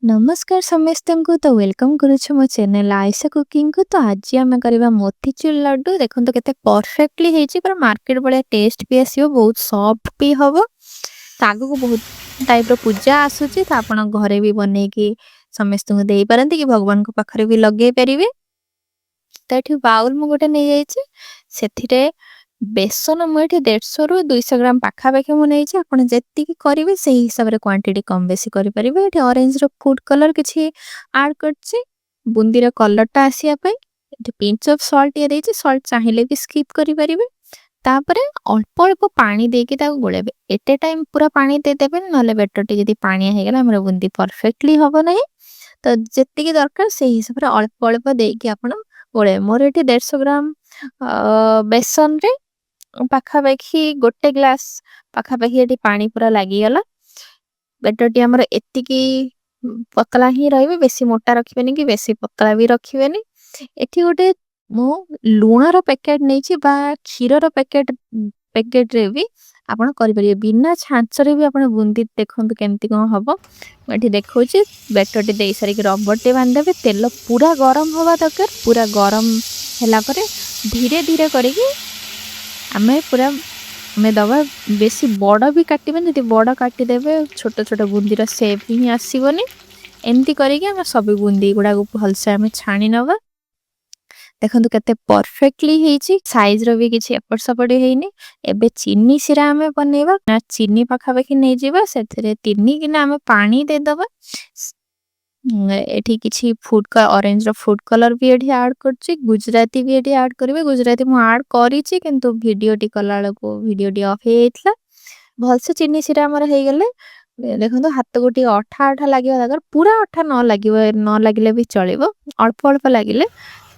नमस्कार समस्तंकु तो वेलकम करुछु मो चैनल आयशा कुकिंग को। तो आज आम करबा मोतीचूर लड्डू। देखो तो केते परफेक्टली ହେଇଛି पूरा मार्केट बळे टेस्ट भी आसीयो, बहुत सॉफ्ट भी हबो। तो आगु को बहुत टाइप रो पूजा आसुची, तो आपण घरे भी बनै की समस्तंकु देई परंती कि भगवान को पाखरे भी लगे परिवे। तो एठी बाउल मु गोटे नै जाईची, सेथिरे बेसन मु एठी 150 रु 200 ग्राम पाखा पाखी मु नैची। आपण जेत्ती की करिवे सेही हिसाब रे क्वांटिटी कम बेसी करि परिबे। एठी ऑरेंज रो फूड कलर किछि ऐड करछि, बुंदी रो कलर टा आसिया पई। एठी पिंच ऑफ सॉल्ट ये देछि, सॉल्ट चाहिले भी स्किप करि परिबे। तापरे अल्प अल्प पानी देके ताको गोळेबे। एटे टाइम पूरा पानी दे देबे, नले बेटर टी जदी पानी हेगला हमर बुंदी परफेक्टली हबो नै। तो जेत्ती की दरकार सेही हिसाब रे अल्प अल्प देके आपण गोळे। मोर एठी 150 ग्राम बेसन रे पाखा पाखी गोटे ग्लास पाखा पाखी एठी पानी पूरा लागी गला। बेटर टी हमर एत्ती की पतला ही रहबे, बेसी मोटा रखिबेनी कि बेसी पतला भी रखिबेनी। एठी गोटे मु लूण रो पैकेट नैची बा क्षीर रो पैकेट रे भी आपण करि परिबे। बिना छांच रे भी आपण बुंदी देखंतु केमती कोन हबो। एठी देखौची बेटर टी देई सारी कि रबर टे बांध देबे। तेल पूरा गरम होबा दरकार। पूरा गरम होला परे धीरे धीरे करिकि आमे पूरा में दबा। बेसी बड़ भी काटिबे, जदि बड़ काटी देबे छोट छोट बुंदी रो शेप ही आसीबोनी। एमती करिकि हम सब बुंदी गुडा को भलसे आमे छाणी नबा। देखंतु केते परफेक्टली ହେଇଛି। साइज रो भी किछि एपट सपट हेइनी। एबे चीनी सिरा हमें बनेबा ना, चीनी पाखा पाखी नै जेबा। सेथिरे 3 गिना हमें पानी दे दबा। एठी किछि फूड का ऑरेंज रो फूड कलर भी एठी ऐड करछि, गुजराती भी एठी ऐड करिवे। गुजराती मु ऐड करिछि, किंतु वीडियो टी कलाळ को वीडियो टी ऑफ हेइतला। भलसे चीनी सिरा हमर हेइ गेले। देखंतु हाथ गोटी अठा अठा लागिबा दरकार, पूरा अठा न लागिबा, न लागिले भी चलिबो, अल्प अल्प लागिले।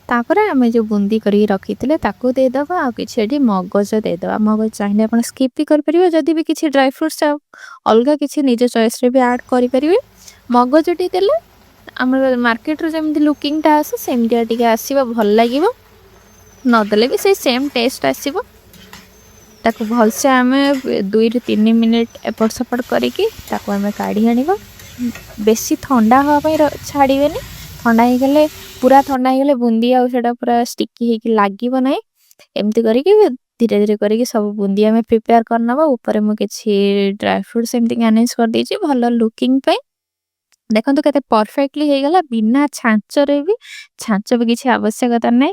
तापरे हमें जो बुंदी करी रखिथिले ताको दे दबा। आ किछि एठी मगज दे दबा। मगज चाहिले आपण स्किप भी कर परिबे, जदी भी किछि ड्राई फ्रूट्स अलगा किछि निज चॉइस रे भी ऐड करि परिबे। मगज टी देले हमर मार्केट रो जेमति लुकिंग ता आसे सेमतिया टिके आसीबा, भल लागिबो। न देले भी से सेम टेस्ट आसीबो। ताको भलसे हमें 2 ରୁ 3 मिनिट एपट सपट करिकि ताको हमें काढी आनिबा। बेसी ठंडा होआ पई छाडीबेनी। ठंडा ही गले, पूरा ठंडा ही गले बुंदी आ सेटा पूरा स्टिकी हे कि लागिबो नै। एमती करिकि धीरे धीरे करिकि सब बुंदी हमें प्रिपेयर करनबा। ऊपर मु किछि ड्राई फ्रूट्स एमती गार्निश कर देछि भलो लुकिंग पे। देखंतु केते परफेक्टली हे गला, बिना छांच रे भी। छांच भी किछि आवश्यकता नै।